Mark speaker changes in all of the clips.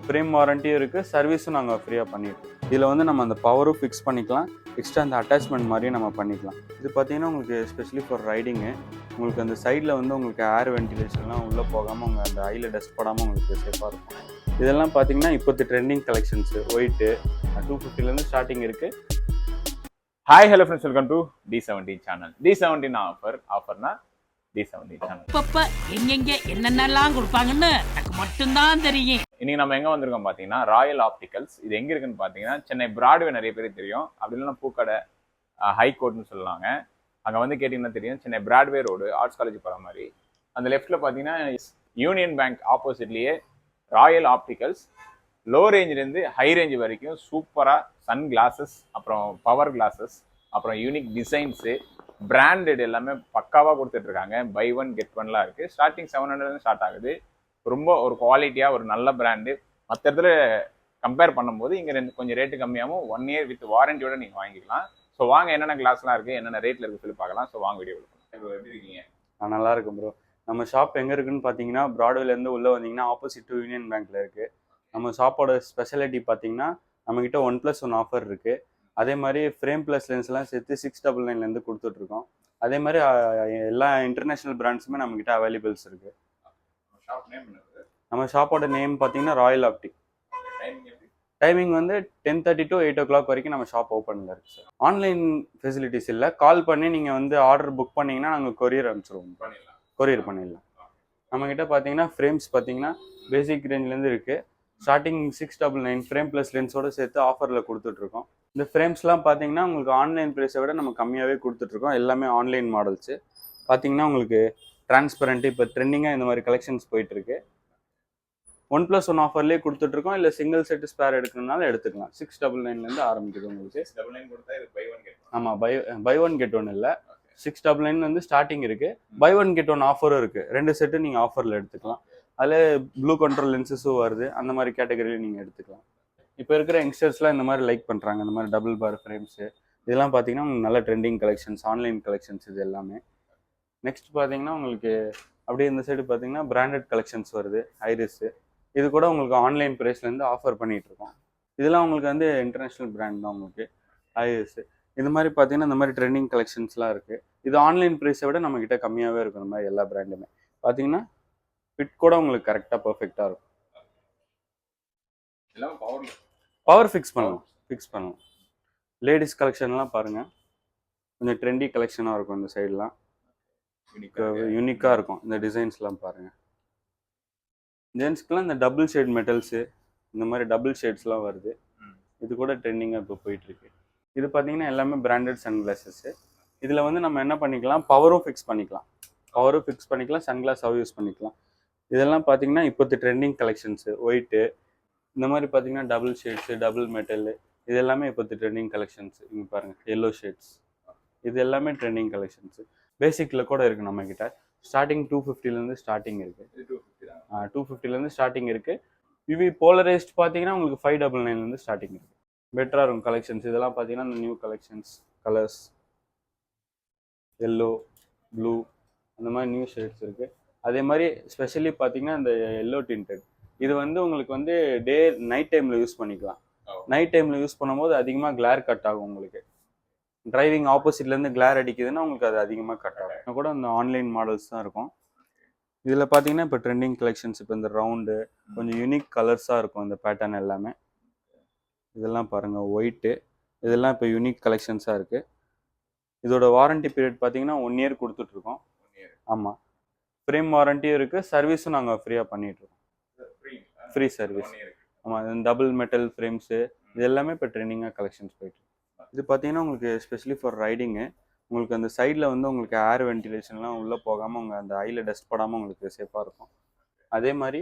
Speaker 1: Frame வாரண்டியும் இருக்குது, சர்வீஸும் நாங்கள் ஃப்ரீயாக பண்ணிடுறோம். இதில் வந்து நம்ம அந்த பவரும் ஃபிக்ஸ் பண்ணிக்கலாம், எக்ஸ்ட்ரா அந்த அட்டாச்மெண்ட் மாதிரியும் நம்ம பண்ணிக்கலாம். இது பார்த்தீங்கன்னா உங்களுக்கு ஸ்பெஷலி ஃபார் ரைடிங்கு. உங்களுக்கு அந்த சைடில் வந்து உங்களுக்கு ஏர் வென்டிலேஷன்லாம் உள்ளே போகாமல் உங்கள் அந்த ஐயில் டஸ்ட் படாமல் உங்களுக்கு சேஃபாக இருக்கும். இதெல்லாம் பார்த்தீங்கன்னா இப்போது ட்ரெண்டிங் கலெக்ஷன்ஸு ஒயிட்டு 250லேருந்து ஸ்டார்டிங் இருக்குது.
Speaker 2: Hi hello friends, welcome to D17 channel. D17 ஆஃபர்னா D17 channel.
Speaker 3: இப்ப எங்கெங்க என்னென்னலாம் கொடுப்பாங்கன்னு எனக்கு மட்டும்தான் தெரியும்.
Speaker 2: இன்னைக்கு நம்ம எங்க வந்திருக்கோம் பாத்தீங்கன்னா ராயல் ஆப்டிகல்ஸ். இது எங்க இருக்குன்னு பாத்தீங்கன்னா சென்னை பிராட்வே நிறைய பேருக்கு தெரியும், அப்படி இல்லைன்னா பூக்கடை ஹைகோர்ட்னு சொல்லுவாங்க. அங்க வந்து கேட்டீங்கன்னா தெரியும், Chennai broadway road arts college போற மாதிரி அந்த லெஃப்ட்ல பாத்தீங்கன்னா யூனியன் பேங்க் ஆப்போசிட்லயே ராயல் ஆப்டிகல்ஸ். லோ ரேஞ்சிலேருந்து ஹை ரேஞ்ச் வரைக்கும் சூப்பராக சன் கிளாஸஸ், அப்புறம் பவர் கிளாஸஸ், அப்புறம் யூனிக் டிசைன்ஸு, பிராண்டட் எல்லாமே பக்காவாக கொடுத்துட்ருக்காங்க. பை ஒன் கெட் ஒன்லாம் இருக்குது. ஸ்டார்டிங் 700 ஸ்டார்ட் ஆகுது. ரொம்ப ஒரு குவாலிட்டியாக ஒரு நல்ல பிராண்டு. மற்ற இடத்துல கம்பேர் பண்ணும்போது இங்கே கொஞ்சம் ரேட்டு கம்மியாகவும் 1 இயர் வித் வாரண்டியோட நீங்கள் வாங்கிக்கலாம். ஸோ வாங்க என்னென்ன கிளாஸ்லாம் இருக்குது, என்னென்ன ரேட்டில் இருக்குது சொல்லி பார்க்கலாம். ஸோ வாங்க வீடியோ இப்போ எப்படி இருக்கீங்க?
Speaker 1: நல்லா இருக்கும் ப்ரோ. நம்ம ஷாப் எங்கே இருக்குன்னு பார்த்தீங்கன்னா பிராட்வேலேருந்து உள்ளே வந்தீங்கன்னா ஆப்போசிட் டு யூனியன் பேங்க்கில் இருக்குது. நம்ம ஷாப்போட ஸ்பெஷாலிட்டி பார்த்தீங்கன்னா நம்மக்கிட்ட 1+1 ஆஃபர் இருக்குது. அதே மாதிரி ஃப்ரேம் ப்ளஸ் லென்ஸ்லாம் சேர்த்து 699லேருந்து கொடுத்துட்ருக்கோம். அதே மாதிரி எல்லா இன்டர்நேஷ்னல் பிராண்ட்ஸுமே நம்மக்கிட்ட அவைலபிள்ஸ் இருக்குது. நம்ம ஷாப்போட நேம் பார்த்தீங்கன்னா ராயல் ஆப்டிக். டைமிங் வந்து 10:30 to 8 o'clock வரைக்கும் நம்ம ஷாப் ஓப்பனில் இருக்குது சார். ஆன்லைன் ஃபெசிலிட்டிஸ் இல்லை, கால் பண்ணி நீங்கள் வந்து ஆர்டர் புக் பண்ணிங்கன்னா நாங்கள் கொரியர் அனுப்பிச்சிடுவோம். கொரியர் பண்ணிடலாம். நம்மக்கிட்ட பார்த்தீங்கன்னா ஃப்ரேம்ஸ் பார்த்தீங்கன்னா பேசிக் ரேஞ்சிலேருந்து இருக்குது. ஸ்டார்டிங் 699 ஃப்ரேம் ப்ளஸ் லென்ஸோடு சேர்த்து ஆஃபரில் கொடுத்துட்ருக்கோம். இந்த ஃப்ரேம்ஸ்லாம் பார்த்தீங்கன்னா உங்களுக்கு ஆன்லைன் ப்ரைஸை விட நம்ம கம்மியாகவே கொடுத்துட்ருக்கோம். எல்லாமே ஆன்லைன் மாடல்ஸு. பார்த்தீங்கன்னா உங்களுக்கு டிரான்ஸ்பரண்ட்டு இப்போ ட்ரெண்டிங்காக இந்த மாதிரி கலெக்ஷன்ஸ் போயிட்டுருக்கு. 1+1 ஆஃபர்லேயே கொடுத்துட்ருக்கோம். இல்லை சிங்கிள் செட்டு ஸ்பேர் எடுக்கணும்னாலும் எடுத்துக்கலாம். 699லேருந்து ஆரம்பிக்குது உங்களுக்கு. ஆமாம், பை ஒன் கெட் ஒன் இல்லை, 699 வந்து ஸ்டார்டிங் இருக்குது. பை ஒன் கெட் ஒன் ஆஃபரும் இருக்குது. 2 செட்டு நீங்கள் ஆஃபரில் எடுத்துக்கலாம். அதில் ப்ளூ கண்ட்ரோல் லென்சஸும் வருது. அந்த மாதிரி கேட்டகரியில் நீங்கள் எடுத்துக்கலாம். இப்போ இருக்கிற யங்ஸ்டர்ஸ்லாம் இந்த மாதிரி லைக் பண்ணுறாங்க, இந்த மாதிரி டபுள் பார் ஃப்ரேம்ஸு. இதெல்லாம் பார்த்தீங்கன்னா உங்களுக்கு நல்ல ட்ரெண்டிங் கலெக்ஷன்ஸ், ஆன்லைன் கலெக்ஷன்ஸ் இது எல்லாமே. நெக்ஸ்ட் பார்த்தீங்கன்னா உங்களுக்கு அப்படியே இந்த சைடு பார்த்தீங்கன்னா பிராண்டட் கலெக்ஷன்ஸ் வருது. ஐரிஸு இது கூட உங்களுக்கு ஆன்லைன் ப்ரைஸ்லேருந்து ஆஃபர் பண்ணிகிட்ருக்கோம். இதெல்லாம் உங்களுக்கு வந்து இன்டர்நேஷ்னல் பிராண்ட் தான் உங்களுக்கு. ஐரிஸு இந்த மாதிரி பார்த்தீங்கன்னா இந்த மாதிரி ட்ரெண்டிங் கலெக்ஷன்ஸ்லாம் இருக்குது. இது ஆன்லைன் ப்ரைஸை விட நம்மக்கிட்ட கம்மியாகவே இருக்கும். இந்த மாதிரி எல்லா பிராண்டுமே பார்த்தீங்கன்னா ஃபிட் கூட உங்களுக்கு கரெக்டாக பர்ஃபெக்டாக இருக்கும். பவர் ஃபிக்ஸ் பண்ணலாம். லேடிஸ் கலெக்ஷன்லாம் பாருங்கள், கொஞ்சம் ட்ரெண்டி கலெக்ஷனாக இருக்கும். இந்த சைடெலாம் யூனிக்காக இருக்கும். இந்த டிசைன்ஸ்லாம் பாருங்கள். ஜென்ஸ்க்குலாம் இந்த டபுள் ஷேட் மெட்டல்ஸு, இந்த மாதிரி டபுள் ஷேட்ஸ்லாம் வருது. இது கூட ட்ரெண்டிங்காக இப்போ போயிட்டுருக்கு. இது பார்த்தீங்கன்னா எல்லாமே பிராண்டட் சன் கிளாஸஸ்ஸு. இதில் வந்து நம்ம என்ன பண்ணிக்கலாம், பவரும் ஃபிக்ஸ் பண்ணிக்கலாம், சன்கிளாஸாகவும் யூஸ் பண்ணிக்கலாம். இதெல்லாம் பார்த்தீங்கன்னா இப்போது ட்ரெண்டிங் கலெக்ஷன்ஸு. ஒயிட்டு இந்த மாதிரி பார்த்தீங்கன்னா டபுள் ஷேட்ஸு, டபுள் மெட்டலு, இது எல்லாமே இப்போது ட்ரெண்டிங் கலெக்ஷன்ஸு. இங்கே பாருங்கள், எல்லோ ஷேட்ஸ், இது எல்லாமே ட்ரெண்டிங் கலெக்ஷன்ஸு. பேசிக்கில் கூட இருக்குது நம்மக்கிட்ட. ஸ்டார்டிங் 250லேருந்து ஸ்டார்டிங் இருக்குது. 250லேருந்து ஸ்டார்டிங் இருக்குது. யூவி போலரைஸ்ட் பார்த்தீங்கன்னா உங்களுக்கு 599லேருந்து ஸ்டார்டிங் இருக்குது. பெட்டராக இருக்கும் கலெக்ஷன்ஸ். இதெல்லாம் பார்த்தீங்கன்னா இந்த new collections, colours, yellow, blue, அந்த மாதிரி நியூ ஷேட்ஸ் இருக்குது. அதே மாதிரி ஸ்பெஷலி பார்த்தீங்கன்னா இந்த எல்லோ டிண்டட், இது வந்து உங்களுக்கு வந்து நைட் டைமில் யூஸ் பண்ணிக்கலாம். நைட் டைமில் யூஸ் பண்ணும்போது அதிகமாக கிளார் கட் ஆகும். உங்களுக்கு டிரைவிங் ஆப்போசிட்லேருந்து கிளார் அடிக்குதுன்னா உங்களுக்கு அது அதிகமாக கட் ஆகும். கூட இந்த ஆன்லைன் மாடல்ஸ் தான் இருக்கும். இதில் பார்த்தீங்கன்னா இப்போ ட்ரெண்டிங் கலெக்ஷன்ஸ், இப்போ இந்த ரவுண்டு கொஞ்சம் யூனிக் கலர்ஸாக இருக்கும். இந்த பேட்டர்ன் எல்லாமே இதெல்லாம் பாருங்கள், ஒயிட்டு, இதெல்லாம் இப்போ யூனிக் கலெக்ஷன்ஸாக இருக்குது. இதோட வாரண்டி பீரியட் பார்த்தீங்கன்னா 1 இயர் கொடுத்துட்ருக்கோம். ஆமாம், ஃப்ரேம் வாரண்டியும் இருக்குது, சர்வீஸும் நாங்கள் ஃப்ரீயாக பண்ணிகிட்ருக்கோம். Free service. ஆமாம், டபுள் மெட்டல் ஃப்ரேம்ஸு இது எல்லாமே இப்போ ட்ரெண்டிங்காக கலெக்ஷன்ஸ் போயிட்டு. இது பார்த்தீங்கன்னா உங்களுக்கு ஸ்பெஷலி ஃபார் ரைடிங்கு. உங்களுக்கு அந்த சைடில் வந்து உங்களுக்கு ஏர் வென்டிலேஷன்லாம் உள்ளே போகாமல் உங்கள் அந்த ஐயில் டஸ்ட் படாமல் உங்களுக்கு சேஃபாக இருக்கும். அதே மாதிரி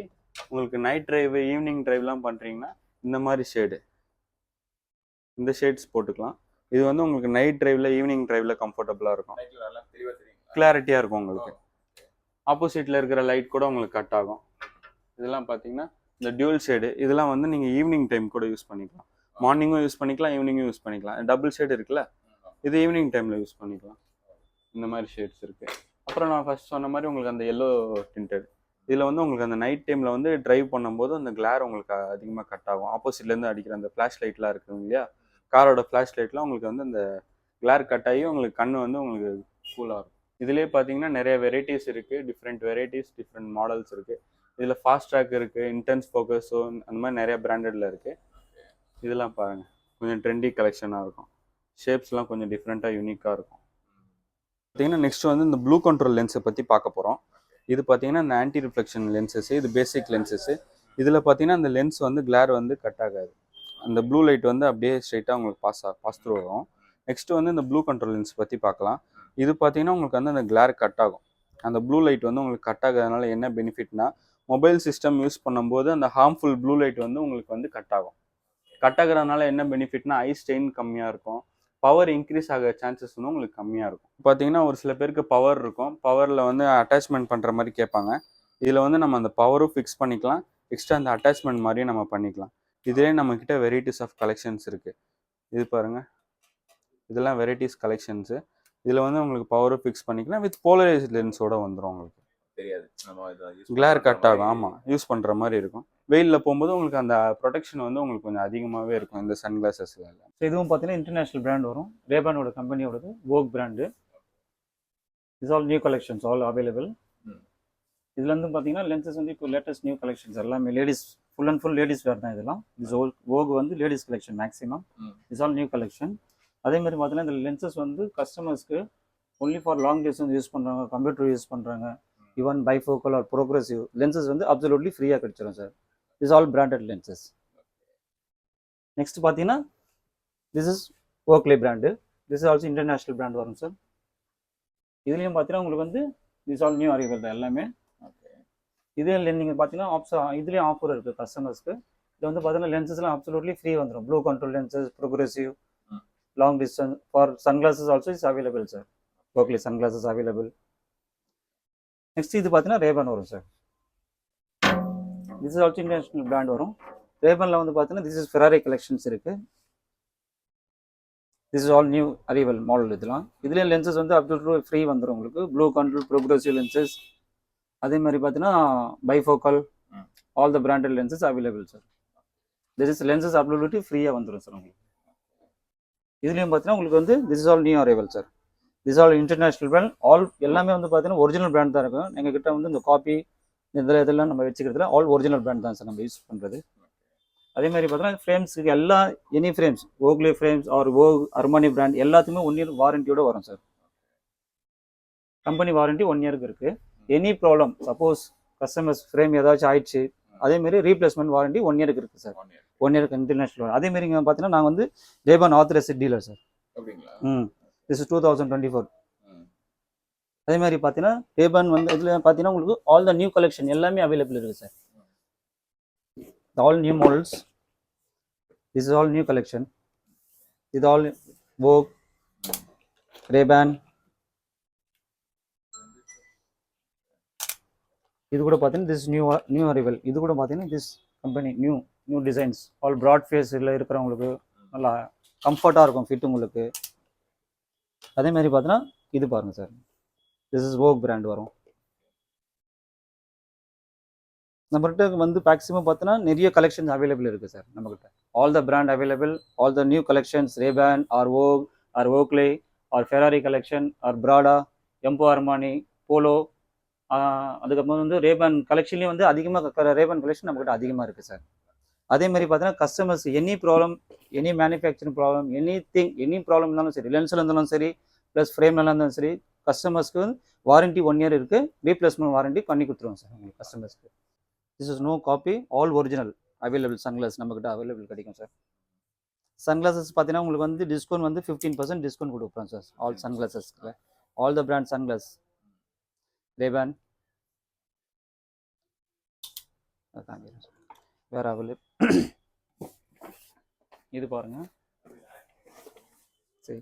Speaker 1: உங்களுக்கு நைட் ட்ரைவு, ஈவினிங் ட்ரைவ்லாம் பண்ணுறீங்கன்னா இந்த மாதிரி இந்த ஷேட்ஸ் போட்டுக்கலாம். இது வந்து உங்களுக்கு நைட் ட்ரைவில், ஈவினிங் ட்ரைவில் கம்ஃபர்டபுளாக இருக்கும். கிளாரிட்டியாக இருக்கும் உங்களுக்கு. ஆப்போசிட்டில் இருக்கிற லைட் கூட உங்களுக்கு கட் ஆகும். இதெல்லாம் பார்த்தீங்கன்னா இந்த டியூல் ஷேடு, இதெல்லாம் வந்து நீங்கள் ஈவினிங் டைம் கூட யூஸ் பண்ணிக்கலாம். மார்னிங்கும் யூஸ் பண்ணிக்கலாம், ஈவினிங்கும் யூஸ் பண்ணிக்கலாம். டபுள் ஷேடு இருக்குல்ல, இது ஈவினிங் டைமில் யூஸ் பண்ணிக்கலாம். இந்த மாதிரி ஷேட்ஸ் இருக்குது. அப்புறம் நான் ஃபர்ஸ்ட் சொன்ன மாதிரி உங்களுக்கு அந்த எல்லோ டிண்டட், இதில் வந்து உங்களுக்கு அந்த நைட் டைமில் வந்து டிரைவ் பண்ணும்போது அந்த கிளார் உங்களுக்கு அதிகமாக கட் ஆகும். ஆப்போசிட்லேருந்து அடிக்கிற அந்த ஃப்ளாஷ் லைட்லாம் இருக்குங்க இல்லையா, காரோட ஃப்ளாஷ் லைட்லாம் உங்களுக்கு வந்து அந்த கிளார் கட் ஆகி உங்களுக்கு கண் வந்து உங்களுக்கு கூலாக இருக்கும். இதுலேயே பார்த்தீங்கன்னா நிறைய வெரைட்டிஸ் இருக்குது, டிஃப்ரெண்ட் வெரைட்டிஸ், டிஃப்ரெண்ட் மாடல்ஸ் இருக்குது. இதில் ஃபாஸ்ட் ட்ராக் இருக்குது, இன்டென்ஸ் ஃபோக்கஸ், ஸோ அந்த மாதிரி நிறைய பிராண்டடில் இருக்குது. இதெல்லாம் பாருங்கள், கொஞ்சம் ட்ரெண்டி கலெக்ஷனாக இருக்கும். ஷேப்ஸ்லாம் கொஞ்சம் டிஃப்ரெண்ட்டாக யூனிக்காக இருக்கும். பார்த்தீங்கன்னா நெக்ஸ்ட் வந்து இந்த ப்ளூ கண்ட்ரோல் லென்ஸை பற்றி பார்க்க போகிறோம். இது பார்த்தீங்கன்னா இந்த ஆன்டி ரிஃப்ளெக்ஷன் லென்சஸ், இது பேசிக் லென்சஸ். இதில் பார்த்தீங்கன்னா அந்த லென்ஸ் வந்து கிளார் வந்து கட் ஆகாது. அந்த ப்ளூ லைட் வந்து அப்படியே ஸ்ட்ரைட்டாக உங்களுக்கு பாஸ் த்ரூ வரும். நெக்ஸ்ட் வந்து இந்த ப்ளூ கண்ட்ரோல் லென்ஸ் பற்றி பார்க்கலாம். இது பார்த்தீங்கன்னா உங்களுக்கு வந்து அந்த கிளார் கட் ஆகும். அந்த ப்ளூ லைட் வந்து உங்களுக்கு கட் ஆகாதனால என்ன பெனிஃபிட்னா, மொபைல் சிஸ்டம் யூஸ் பண்ணும்போது அந்த ஹார்ம்ஃபுல் ப்ளூ லைட் வந்து உங்களுக்கு வந்து கட் ஆகும். கட் ஆகுறதுனால என்ன பெனிஃபிட்னா, ஐ ஸ்ட்ரெயின் கம்மியாக இருக்கும், பவர் இன்க்ரீஸ் ஆக சான்சஸ் வந்து உங்களுக்கு கம்மியாக இருக்கும். பார்த்தீங்கன்னா ஒரு சில பேருக்கு பவர் இருக்கும், பவரில் வந்து அட்டாச்மெண்ட் பண்ணுற மாதிரி கேட்பாங்க. இதில் வந்து நம்ம அந்த பவரும் ஃபிக்ஸ் பண்ணிக்கலாம், எக்ஸ்ட்ரா அந்த அட்டாச்மெண்ட் மாதிரியும் நம்ம பண்ணிக்கலாம். இதிலே நம்மக்கிட்ட வெரைட்டிஸ் ஆஃப் கலெக்ஷன்ஸ் இருக்குது. இது பாருங்கள், இதெல்லாம் வெரைட்டிஸ் கலெக்ஷன்ஸு. இதில் வந்து உங்களுக்கு பவரும் ஃபிக்ஸ் பண்ணிக்கலாம், வித் போலரைஸ்ட் லென்ஸோட வந்துடும். உங்களுக்கு
Speaker 2: தெரியாது,
Speaker 1: கிளார் கட் ஆகும். ஆமாம், யூஸ் பண்ணுற மாதிரி இருக்கும். வெயிலில் போகும்போது உங்களுக்கு அந்த ப்ரொடெக்ஷன் வந்து உங்களுக்கு கொஞ்சம் அதிகமாகவே இருக்கும் இந்த சன் கிளாஸஸில்.
Speaker 4: ஸோ இதுவும் பார்த்தீங்கன்னா இன்டர்நேஷ்னல் பிராண்ட் வரும், ரேபானோட கம்பெனியோடது, Vogue brand. Is all new collections, all available. இதில் வந்து பார்த்தீங்கன்னா லென்சஸ் வந்து இப்போ லேட்டஸ்ட் நியூ கலெக்ஷன்ஸ் எல்லாமே ladies, full and full ladies wear தான் இதெல்லாம். இஸ் வோக் வந்து ladies collection maximum. Is all new collection. அதே மாதிரி பார்த்தீங்கன்னா இந்த லென்சஸ் வந்து கஸ்டமர்ஸ்க்கு only for long distance use பண்ணுறாங்க, கம்ப்யூட்டர் யூஸ் பண்ணுறாங்க, even bifocal or progressive lenses வந்து அப்சல்யூட்லி ஃப்ரீயாக கிடைச்சிடும் sir. Is all branded lenses. Next பார்த்தீங்கன்னா this is ஓக்லே brand. This is also international brand வரும் சார். இதுலேயும் பார்த்தீங்கன்னா உங்களுக்கு வந்து திஸ் ஆல் நியூ அரைவல் தான் எல்லாமே. இதில் நீங்கள் பார்த்தீங்கன்னா இதுலேயும் ஆஃபர் இருக்குது கஸ்டமர்ஸ்க்கு. இது வந்து பார்த்தீங்கன்னா லென்சஸ்லாம் அப்சல்யூட்லி ஃப்ரீ வந்துடும். Blue control lenses, progressive, long distance, for sunglasses also is available sir. ஓக்லே sunglasses available. Next இது பார்த்தீங்கன்னா ரேபான் வரும் sir. This is also international brand வரும். ரேபானில் வந்து பார்த்தீங்கன்னா திஸ் இஸ் ஃபெராரி கலெக்ஷன்ஸ் இருக்குது. This is all new arrival model. இதெல்லாம் இதுலேயும் lenses வந்து அப்சல்யூட்லி ஃப்ரீ வந்துடும் உங்களுக்கு. ப்ளூ கண்ட்ரோல், ப்ரோக்ரெசிவ் லென்சஸ், அதே மாதிரி பார்த்தீங்கன்னா bifocal, all the branded lenses available sir. This is lenses absolutely ஃப்ரீயாக வந்துடும் சார் உங்களுக்கு. இதுலேயும் பார்த்தீங்கன்னா உங்களுக்கு வந்து this is all new arrival sir. This all international brand. All எல்லாமே வந்து பார்த்தீங்கன்னா ஒரிஜினல் பிராண்ட் தான் இருக்கும். எங்கள் கிட்ட வந்து இந்த காப்பி இதெல்லாம் நம்ம வச்சுக்கிறதுல ஆல் ஒரிஜினல் பிராண்ட் தான் சார் நம்ம யூஸ் பண்ணுறது. அதே மாதிரி பார்த்தீங்கன்னா ஃப்ரேம்ஸுக்கு எல்லா any frames, Oakley frames or okay, Armani brand எல்லாத்துக்குமே 1 year வாரண்டியோட வரும் சார். கம்பெனி வாரண்டி 1 yearக்கு இருக்குது. Any problem, suppose customers frame ஏதாச்சும் ஆயிடுச்சு, அதேமாரி ரீப்ளேஸ்மெண்ட் வாரண்டி 1 yearக்கு இருக்குது சார். 1 yearக்கு இன்டர்நேஷ்னல். அதேமாரி இங்கே பார்த்தீங்கன்னா நாங்கள் வந்து Ray Ban authorised dealer sir. This is 2024. அதே மாதிரி பார்த்தீங்கன்னா ரேபான் வந்து இதில் பார்த்தீங்கன்னா உங்களுக்கு ஆல் த நியூ கலெக்ஷன் எல்லாமே அவைலபிள் இருக்குது sir. All new models. This is all new collection. இது ஆல் வோக், ரேபான். இது கூட பார்த்தீங்கன்னா திஸ் நியூ அரைவல். இது கூட பார்த்தீங்கன்னா this company new designs, all broad ஃபேஸில் இருக்கிறவங்களுக்கு நல்லா கம்ஃபர்ட்டாக இருக்கும் ஃபிட் உங்களுக்கு. அதே மாதிரி பார்த்தீங்கன்னா இது பாருங்கள் sir, this is Vogue brand வரும். நம்மகிட்ட வந்து மேக்ஸிமம் பார்த்தீங்கன்னா நிறைய கலெக்ஷன்ஸ் அவைலபிள் இருக்குது சார் நம்மகிட்ட. All the brand available, all the new collections, Ray Ban or Vogue or Oakley or Ferrari collection or Prada, Emporio Armani, Polo. அதுக்கப்புறம் வந்து ரேபான் கலெக்ஷன்லேயும் வந்து அதிகமாக ரேபான் கலெக்ஷன் நம்மகிட்ட அதிகமாக இருக்குது சார். அதே மாதிரி பார்த்தீங்கன்னா customers any problem, any manufacturing problem, any problem இருந்தாலும் சரி, லென்ஸில் இருந்தாலும் சரி, ப்ளஸ் ஃப்ரேம்லாம் இருந்தாலும் சரி, கஸ்டமர்ஸ்க்கு வாரண்டி 1 year இருக்குது. ரீப்ளேஸ்மெண்ட் வாரண்டி பண்ணி கொடுத்துருவோம் சார் உங்களுக்கு கஸ்டமர்ஸ்க்கு. This is no copy, all original available. Sunglass நம்மகிட்ட அவைலபிள் கிடைக்கும் சார். சன்கிளாஸஸ் பார்த்தீங்கன்னா உங்களுக்கு வந்து டிஸ்கவுண்ட் வந்து 15% டிஸ்கவுண்ட் கொடுக்குறோம் சார் ஆல் சன்கிளாஸஸ்க்கு. All the brand sunglass, Ray Ban வேறு அவைலபிள். இது பாருங்க, சரி.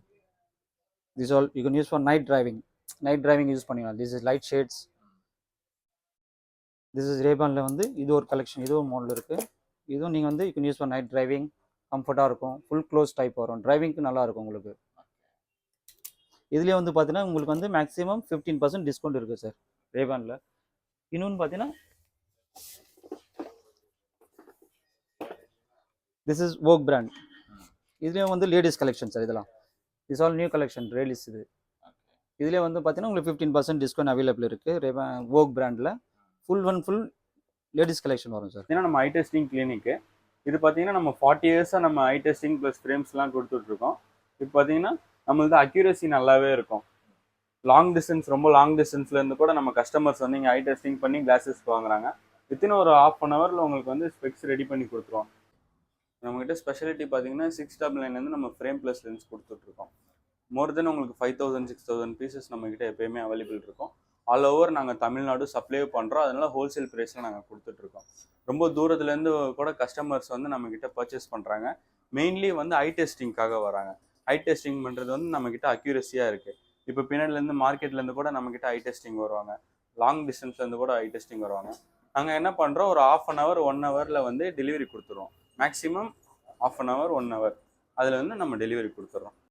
Speaker 4: This all you can use for night driving use பண்ணிக்கலாம். This is light shades. This is ரேபானில் வந்து இது ஒரு கலெக்ஷன், இது ஒரு மாடல் இருக்குது. இதுவும் நீங்கள் வந்து you can use for night driving. கம்ஃபர்ட்டாக இருக்கும், ஃபுல் க்ளோஸ் டைப் வரும், டிரைவிங்க்கு நல்லாயிருக்கும் உங்களுக்கு. இதுலேயே வந்து பார்த்தீங்கன்னா உங்களுக்கு வந்து மேக்ஸிமம் 15% டிஸ்கவுண்ட் இருக்குது சார் ரேபானில். இன்னொன்று பார்த்தீங்கன்னா திஸ் இஸ் வோக் பிராண்ட். இதுலேயும் வந்து லேடிஸ் கலெக்ஷன் சார் இதெல்லாம். இஸ் ஆல் நியூ கலெக்ஷன் ரேலிஸ் இது. இதுலேயே வந்து பார்த்தீங்கன்னா உங்களுக்கு 15% டிஸ்கவுண்ட் அவைலபிள் இருக்குது வோக் பிராண்டில். ஃபுல் லேடிஸ் கலெக்ஷன் வரும் சார்.
Speaker 1: ஏன்னா நம்ம ஐ டெஸ்டிங் கிளினிக்கு இது பார்த்தீங்கன்னா நம்ம 40 இயர்ஸாக நம்ம ஐ டெஸ்டிங் ப்ளஸ் ஃப்ரேம்ஸ்லாம் கொடுத்துட்ருக்கோம். இப்போ பார்த்தீங்கன்னா நம்மளுக்கு அக்யூரசி நல்லாவே இருக்கும். ரொம்ப லாங் டிஸ்டன்ஸ்லேருந்து கூட நம்ம கஸ்டமர்ஸ் வந்து இங்கே ஐ டெஸ்டிங் பண்ணி கிளாஸஸ்க்கு வாங்குறாங்க. வித்தின் ஒரு 1/2 ஹவரில் உங்களுக்கு வந்து ஸ்பெக்ஸ் ரெடி பண்ணி கொடுத்துருவோம். நம்மகிட்ட ஸ்பெஷாலிட்டி பார்த்தீங்கன்னா 699 நம்ம ஃப்ரேம் ப்ளஸ் லென்ஸ் கொடுத்துட்ருக்கோம். மோர் தென் உங்களுக்கு 5000 6000 பீசஸ் நம்மகிட்ட எப்போயுமே அவைலபிள் இருக்கும். ஆல் ஓவர் நாங்கள் தமிழ்நாடு சப்ளை பண்ணுறோம். அதனால ஹோல்சேல் ப்ரைஸில் நாங்கள் கொடுத்துட்ருக்கோம். ரொம்ப தூரத்துலேருந்து கூட கஸ்டமர்ஸ் வந்து நம்மக்கிட்ட பர்ச்சேஸ் பண்ணுறாங்க. மெயின்லி வந்து ஐ டெஸ்டிங்காக வராங்க. ஐ டெஸ்டிங் பண்ணுறது வந்து நம்மக்கிட்ட அக்யூரஸியாக இருக்குது. இப்போ பின்னாடிலேருந்து மார்க்கெட்லேருந்து கூட நம்மக்கிட்ட ஐ டெஸ்டிங் வருவாங்க. லாங் டிஸ்டன்ஸ்லேருந்து கூட ஐ டெஸ்டிங் வருவாங்க. நாங்கள் என்ன பண்ணுறோம், ஒரு 1/2 ஹவர் 1 ஹவரில் வந்து டெலிவரி கொடுத்துருவோம். மேக்ஸிமம் 1/2 ஹவர் 1 ஹவர் அதில் வந்து நம்ம டெலிவரி கொடுத்துட்றோம்.